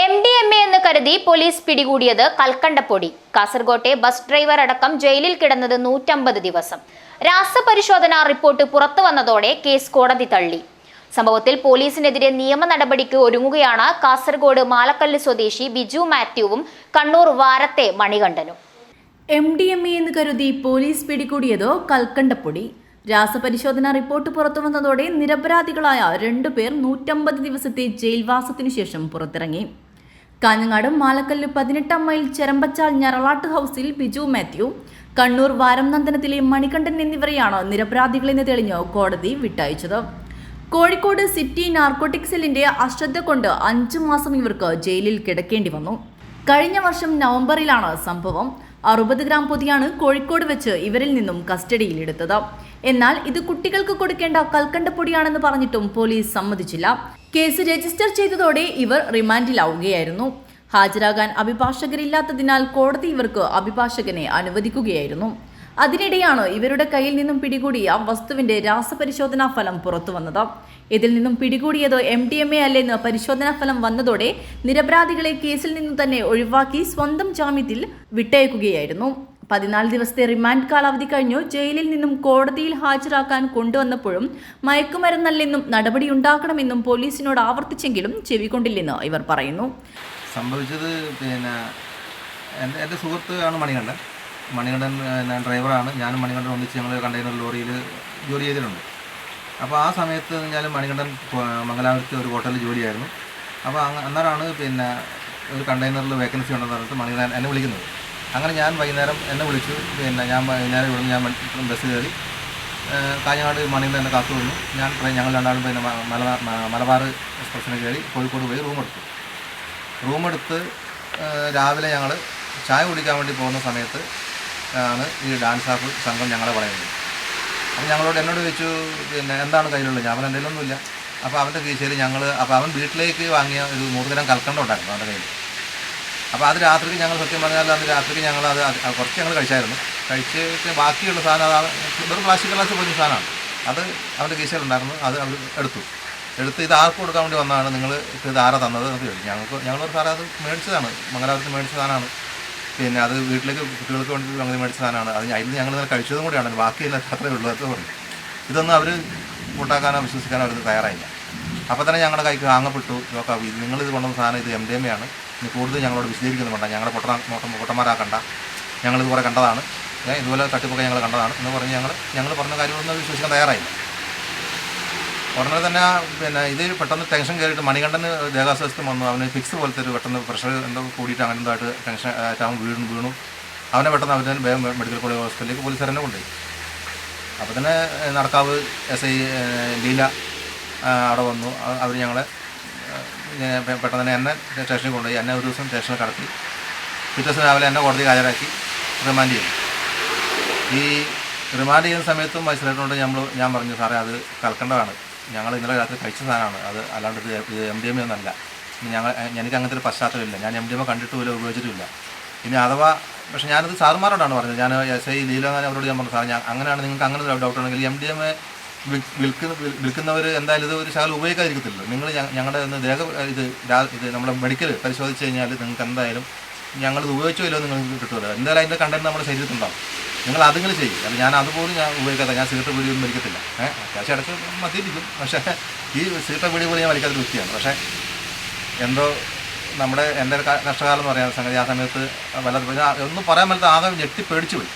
MDMA എന്ന് കരുതി police പിടികൂടിയത് കൽക്കണ്ടപ്പൊടി. കാസർകോട്ടെ ബസ് ഡ്രൈവർ അടക്കം ജയിലിൽ കിടന്നത് 150 ദിവസം. രാസപരിശോധനാ റിപ്പോർട്ട് പുറത്തു വന്നതോടെ കേസ് കോടതി തള്ളി. സംഭവത്തിൽ പോലീസിനെതിരെ നിയമ നടപടിക്ക് ഒരുങ്ങുകയാണ് കാസർഗോഡ് മാലക്കല്ല് സ്വദേശി ബിജു മാത്യുവും കണ്ണൂർ വാരത്തെ മണികണ്ഠനും. MDMA എന്ന് കരുതി പോലീസ് പിടികൂടിയത് കൽക്കണ്ടപ്പൊടി. രാസപരിശോധനാ റിപ്പോർട്ട് പുറത്തുവന്നതോടെ നിരപരാധികളായ 2 പേർ 150 ദിവസത്തെ ജയിൽവാസത്തിനു ശേഷം പുറത്തിറങ്ങി. കാഞ്ഞങ്ങാട് മാലക്കല്ല് 18 മൈൽ ചെരമ്പച്ചാൽ ഞറളാട്ട് ഹൗസിൽ ബിജു മാത്യു, കണ്ണൂർ വാരം നന്ദനത്തിലെ മണികണ്ഠൻ എന്നിവരെയാണ് നിരപരാധികളെന്ന് തെളിഞ്ഞ് കോടതി വിട്ടയച്ചത്. കോഴിക്കോട് സിറ്റി നാർക്കോട്ടിക് സെല്ലിന്റെ അശ്രദ്ധ കൊണ്ട് 5 മാസം ഇവർക്ക് ജയിലിൽ കിടക്കേണ്ടി വന്നു. കഴിഞ്ഞ വർഷം നവംബറിലാണ് സംഭവം. 60 ഗ്രാം പൊതിയാണ് കോഴിക്കോട് വെച്ച് ഇവരിൽ നിന്നും കസ്റ്റഡിയിലെടുത്തത്. എന്നാൽ ഇത് കുട്ടികൾക്ക് കൊടുക്കേണ്ട കൽക്കണ്ടപ്പൊടിയാണെന്ന് പറഞ്ഞിട്ടും പോലീസ് സമ്മതിച്ചില്ല. കേസ് രജിസ്റ്റർ ചെയ്തതോടെ ഇവർ റിമാൻഡിലാവുകയായിരുന്നു. ഹാജരാകാൻ അഭിഭാഷകരില്ലാത്തതിനാൽ കോടതി ഇവർക്ക് അഭിഭാഷകനെ അനുവദിക്കുകയായിരുന്നു. അതിനിടെയാണ് ഇവരുടെ കയ്യിൽ നിന്നും പിടികൂടിയ വസ്തുവിന്റെ രാസപരിശോധനാ ഫലം പുറത്തുവന്നത്. ഇതിൽ നിന്നും പിടികൂടിയത് MDMA അല്ലെന്ന് പരിശോധനാ ഫലം വന്നതോടെ നിരപരാധികളെ കേസിൽ നിന്നും തന്നെ ഒഴിവാക്കി സ്വന്തം ജാമ്യത്തിൽ വിട്ടയക്കുകയായിരുന്നു. 14 ദിവസത്തെ റിമാൻഡ് കാലാവധി കഴിഞ്ഞു ജയിലിൽ നിന്നും കോടതിയിൽ ഹാജരാക്കാൻ കൊണ്ടുവന്നപ്പോഴും മയക്കുമരുന്നല്ലെന്നും നടപടിയുണ്ടാക്കണമെന്നും പോലീസിനോട് ആവർത്തിച്ചെങ്കിലും ചെവികൊണ്ടില്ലെന്ന് ഇവർ പറയുന്നു. സംഭവിച്ചത് എൻ്റെ സുഹൃത്താണ് മണികണ്ഠൻ ഡ്രൈവറാണ്. ഞാനും മണികണ്ഠൻ ഒന്നിച്ച് ഞങ്ങൾ കണ്ടെയ്നർ ലോറിയിൽ ജോലി ചെയ്തിട്ടുണ്ട്. അപ്പോൾ ആ സമയത്ത് ഞാൻ മണികണ്ഠൻ മംഗലാപുരത്ത് ഒരു ഹോട്ടലിൽ ജോലിയായിരുന്നു. അപ്പോൾ അന്നേരമാണ് ഒരു കണ്ടെയ്നറിൽ വേക്കൻസി ഉണ്ടെന്ന് പറഞ്ഞിട്ട് മണികണ്ഠൻ എന്നെ വിളിക്കുന്നത്. അങ്ങനെ ഞാൻ വൈകുന്നേരം എന്നെ വിളിച്ചു. ഞാൻ വൈകുന്നേരം ഇവിടുന്ന് ഞാൻ ബസ് കയറി കാഞ്ഞങ്ങാട് മണികണ്ഠൻ എന്നെ കാത്തു വന്നു. ഞങ്ങൾ രണ്ടാളും മലബാർ എക്സ്പ്രസ്സിന് കയറി കോഴിക്കോട് പോയി റൂമെടുത്ത് രാവിലെ ഞങ്ങൾ ചായ കുടിക്കാൻ വേണ്ടി പോകുന്ന സമയത്ത് ആണ് ഈ ഡാൻസ് ആപ്പ് സംഘം ഞങ്ങളെ പറയുന്നത്. അപ്പോൾ എന്നോട് ചോദിച്ചു എന്താണ് കയ്യിലുള്ളത്? ഞാൻ എൻ്റെ കയ്യിലൊന്നുമില്ല. അപ്പോൾ അവൻ്റെ കീശയിൽ അപ്പോൾ അവൻ വീട്ടിലേക്ക് വാങ്ങിയ ഒരു 100 ഗ്രാം കൽക്കണ്ടം ഉണ്ടായിരുന്നു അവൻ്റെ കയ്യിൽ. അപ്പോൾ അത് രാത്രിക്ക് ഞങ്ങൾ സത്യം പറഞ്ഞാൽ അന്ന് രാത്രിക്ക് ഞങ്ങളത് കുറച്ച് ഞങ്ങൾ കഴിച്ചായിരുന്നു. കഴിച്ചിട്ട് ബാക്കിയുള്ള സാധനം അതാണ് വെറും പ്ലാസ്റ്റിക് ഗ്ലാസ് പോലൊരു സാധനമാണ്. അത് അവൻ്റെ കീശയിലുണ്ടായിരുന്നു. അത് എടുത്ത് ഇത് ആർക്ക് കൊടുക്കാൻ വേണ്ടി വന്നതാണ്, നിങ്ങൾ ഇത് ആരാ തന്നത് എന്ന് ചോദിച്ചു. ഞങ്ങളൊരു സാറേ അത് മേടിച്ചതാണ്, മംഗലാപുരത്ത് മേടിച്ച സാധനമാണ്. അത് വീട്ടിലേക്ക് കുട്ടികൾക്ക് വേണ്ടി അങ്ങനെ മേടിച്ച സാധനമാണ്. അതിന് ഞങ്ങൾ ഇന്നലെ കഴിച്ചതും കൂടിയാണ്. ബാക്കിയല്ല അത്രയേ ഉള്ളൂ. അത് പറഞ്ഞു ഇതൊന്നും അവർ കൂട്ടാക്കാനോ വിശ്വസിക്കാനോ അവർ തയ്യാറായില്ല. അപ്പോൾ തന്നെ ഞങ്ങളുടെ കൈക്ക് ആങ്ങപ്പെട്ടു. നോക്കാം, നിങ്ങളിത് കൊണ്ടുവന്ന സാധനം ഇത് MDMA ആണ്. ഇനി കൂടുതൽ ഞങ്ങളോട് വിശദീകരിക്കുന്നു വേണ്ട, ഞങ്ങളുടെ പൊട്ടന്മാരാക്കണ്ട, ഞങ്ങളിത് കുറേ കണ്ടതാണ്, ഇതുപോലെ തട്ടിപ്പൊക്കെ ഞങ്ങൾ കണ്ടതാണ് എന്ന് പറഞ്ഞ് ഞങ്ങൾ പറഞ്ഞ കാര്യങ്ങളൊന്നും വിശ്വസിക്കാൻ തയ്യാറായില്ല. ഉടനെ തന്നെ ഇത് പെട്ടെന്ന് ടെൻഷൻ കയറിയിട്ട് മണികണ്ഠന് ദേഹാസ്വാസ്ഥ്യം വന്നു. അവന് ഫിക്സ് പോലത്തെ ഒരു പെട്ടെന്ന് പ്രഷർ എന്തോ കൂടിയിട്ട് അങ്ങനെ എന്തായിട്ട് ടെൻഷൻ ആയിട്ട് അവൻ വീണു. അവനെ പെട്ടെന്ന് അവന് വേഗം മെഡിക്കൽ കോളേജ് ഹോസ്പിറ്റലിലേക്ക് പോലീസുകാരനെ കൊണ്ടുപോയി. അപ്പോൾ തന്നെ നടക്കാവ് SI ലീല അവിടെ വന്നു. അവർ ഞങ്ങളെ പെട്ടെന്ന് തന്നെ എന്നെ സ്റ്റേഷനിൽ കൊണ്ടുപോയി. എന്നെ ഒരു ദിവസം സ്റ്റേഷനിൽ കടത്തി. പിറ്റേ ദിവസം രാവിലെ എന്നെ കോടതി ഹാജരാക്കി റിമാൻഡ് ചെയ്തു. ഈ റിമാൻഡ് ചെയ്യുന്ന സമയത്തും മജിസ്ട്രേറ്റിനോട് ഞാൻ പറഞ്ഞു, സാറേ അത് കൽക്കണ്ടമാണ്, ഞങ്ങൾ ഇന്നലെ രാത്രി കഴിച്ച സാധനമാണ്, അത് അല്ലാണ്ട് ഇത് MDMA ഒന്നല്ല. എനിക്ക് അങ്ങനത്തെ ഒരു പശ്ചാത്തലമില്ല, ഞാൻ MDMA കണ്ടിട്ടുമില്ല, ഉപയോഗിച്ചിട്ടുമില്ല. ഇനി അഥവാ പക്ഷേ ഞാനത് സാറുമാരോടാണ് പറഞ്ഞത്. ഞാൻ SI ലീല അവരോട് ഞാൻ പറഞ്ഞു, സാർ അങ്ങനെയാണ് നിങ്ങൾക്ക് അങ്ങനെ ഡൗട്ട് ഉണ്ടെങ്കിൽ MDMA വിൽക്കുന്നവർ എന്തായാലും ഇത് ഒരു ശകലം ഉപയോഗിക്കാതിരിക്കത്തില്ലല്ലോ. നിങ്ങൾ ഞങ്ങളുടെ ഇത് നമ്മുടെ മെഡിക്കൽ പരിശോധിച്ച് കഴിഞ്ഞാൽ നിങ്ങൾക്ക് എന്തായാലും ഞങ്ങളിത് ഉപയോഗിച്ചില്ലോ നിങ്ങൾക്ക് കിട്ടുമല്ലോ. എന്തായാലും അതിൻ്റെ കണ്ടന്റ് നമ്മുടെ ശരീരത്തിലുണ്ടാവും. നിങ്ങൾ അതുങ്ങൾ ചെയ്യും. അല്ല ഞാൻ അതുപോലും ഉപയോഗിക്കാത്ത, ഞാൻ സിഗരറ്റ് വീഡിയോ ഒന്നും വലിക്കത്തില്ല. അത്യാവശ്യം ഇടയ്ക്ക് മദ്യപിക്കും. പക്ഷേ ഈ സിഗരറ്റ് വീഡിയോ പോലും ഞാൻ വലിക്കാത്തൊരു വ്യക്തിയാണ്. പക്ഷേ എന്തോ എൻ്റെ കഷ്ടകാലം എന്ന് പറയാൻ സംഗതി ആ സമയത്ത് ഒന്നും പറയാൻ പറ്റാത്ത ആകെ ഞെട്ടി പേടിച്ചു പോയി.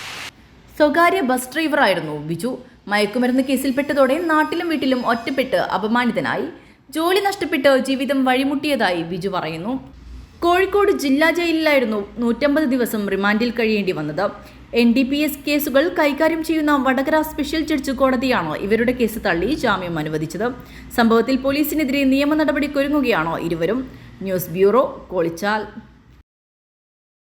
സ്വകാര്യ ബസ് ഡ്രൈവറായിരുന്നു ബിജു. മയക്കുമരുന്ന് കേസിൽപ്പെട്ടതോടെ നാട്ടിലും വീട്ടിലും ഒറ്റപ്പെട്ട് അപമാനിതനായി. ജോലി നഷ്ടപ്പെട്ട് ജീവിതം വഴിമുട്ടിയതായി ബിജു പറയുന്നു. കോഴിക്കോട് ജില്ലാ ജയിലിലായിരുന്നു 150 ദിവസം റിമാൻഡിൽ കഴിയേണ്ടി വന്നത്. NDPS കേസുകൾ കൈകാര്യം ചെയ്യുന്ന വടകര സ്പെഷ്യൽ ജഡ്ജ് കോടതിയാണ് ഇവരുടെ കേസ് തള്ളി ജാമ്യം അനുവദിച്ചത്. സംഭവത്തിൽ പോലീസിനെതിരെ നിയമ നടപടിക്കൊരുങ്ങുകയാണോ ഇരുവരും? News bureau, Kolichal.